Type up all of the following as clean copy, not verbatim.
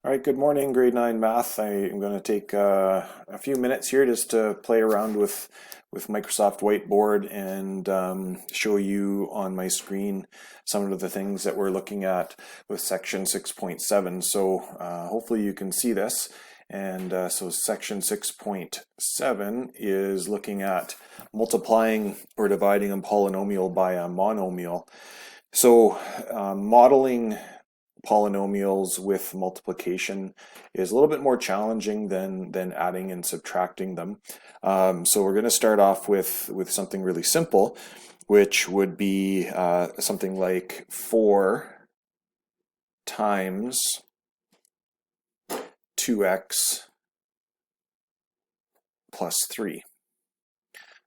All right, good morning, grade 9 math. I am going to take a few minutes here just to play around with Microsoft Whiteboard and show you on my screen some of the things that we're looking at with section 6.7. So hopefully you can see this. And so section 6.7 is looking at multiplying or dividing a polynomial by a monomial. So modeling polynomials with multiplication is a little bit more challenging than adding and subtracting them. So we're going to start off with something really simple, which would be something like 4 times 2x plus 3.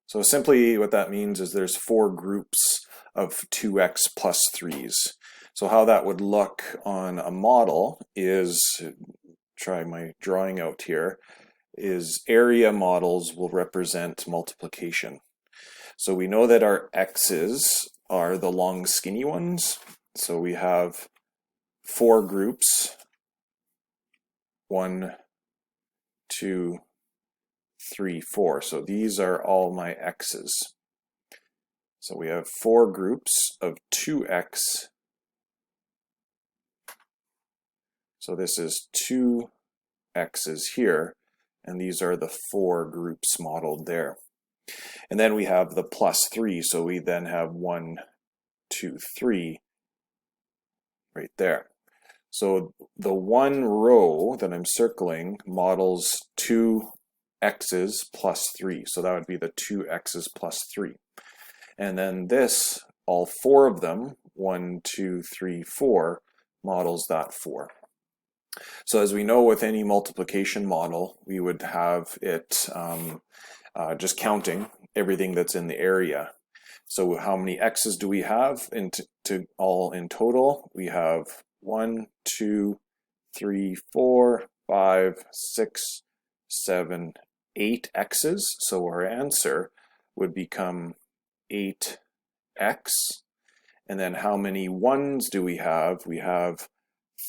So simply what that means is there's 4 groups of 2x plus 3s. So how that would look on a model is, try my drawing out here, is area models will represent multiplication. So we know that our x's are the long skinny ones. So we have 4 groups, 1, 2, 3, 4. So these are all my x's. So we have 4 groups of 2x. So this is 2 x's here, and these are the 4 groups modeled there. And then we have the plus 3, so we then have 1, 2, 3 right there. So the one row that I'm circling models 2 x's plus 3, so that would be the 2 x's plus 3. And then this, all 4 of them, 1, 2, 3, 4, models that 4. So as we know with any multiplication model, we would have it just counting everything that's in the area. So how many x's do we have all in total? We have 1, 2, 3, 4, 5, 6, 7, 8 x's. So our answer would become 8x. And then how many ones do we have? We have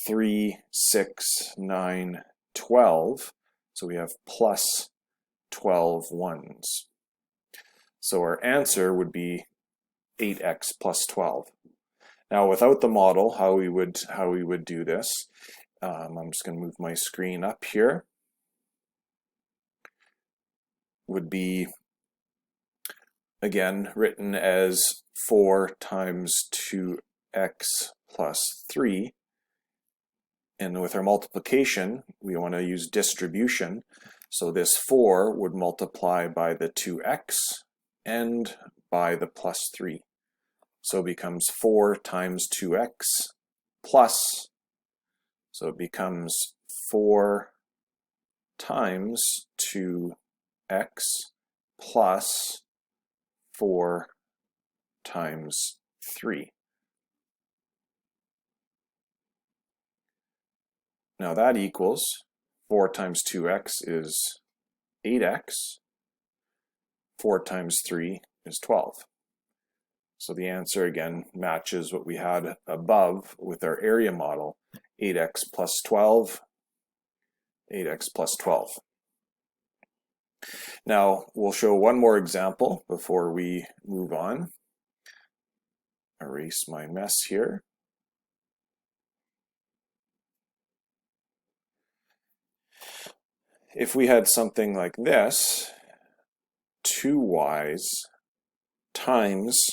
3, 6, 9, 12. So we have plus 12 ones. So our answer would be 8x plus 12. Now without the model, how we would do this, I'm just going to move my screen up here, would be again written as 4 times 2x plus 3. And with our multiplication, we want to use distribution. So this 4 would multiply by the 2x and by the plus 3. So it becomes 4 times 2x plus, so it becomes 4 times 2x plus 4 times 3. Now that equals 4 times 2x is 8x, 4 times 3 is 12. So the answer again matches what we had above with our area model, 8x plus 12, 8x plus 12. Now we'll show one more example before we move on. Erase my mess here. If we had something like this, 2y's times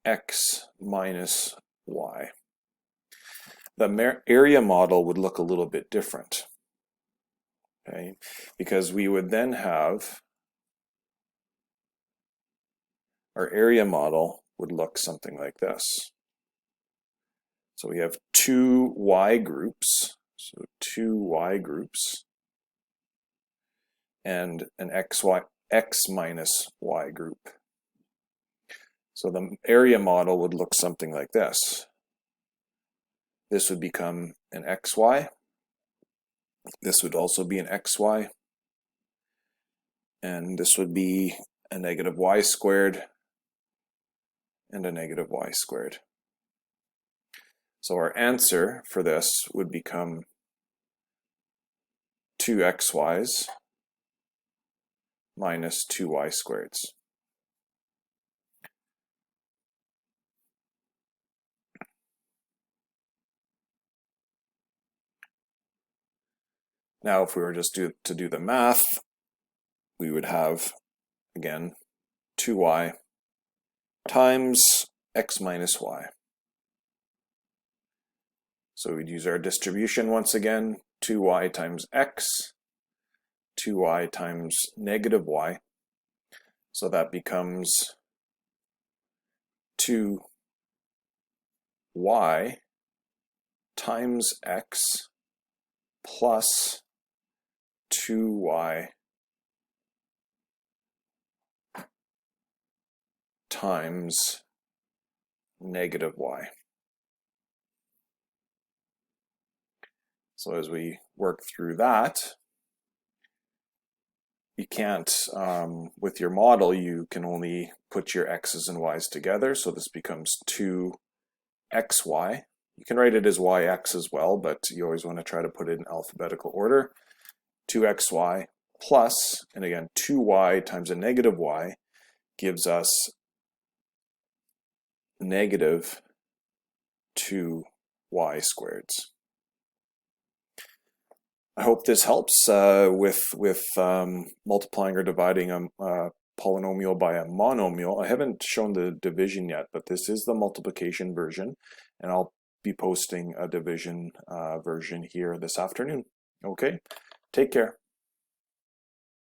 x minus y. The area model would look a little bit different, okay? Because we would then have, our area model would look something like this. So we have 2 y groups, so 2 y groups, and an x minus y group. So the area model would look something like this. This would become an xy. This would also be an xy. And this would be a negative y squared and a negative y squared. So our answer for this would become 2xy's minus 2y squareds. Now, if we were just to do the math, we would have, again, 2y times x minus y. So we'd use our distribution once again, 2y times x, 2y times negative y. So that becomes 2y times x plus 2y times negative y. So as we work through that, you can't, with your model, you can only put your x's and y's together. So this becomes 2xy. You can write it as yx as well, but you always want to try to put it in alphabetical order. 2xy plus, and again, 2y times a negative y gives us negative 2y squareds. I hope this helps with multiplying or dividing a polynomial by a monomial. I haven't shown the division yet, but this is the multiplication version, and I'll be posting a division version here this afternoon. Okay, take care.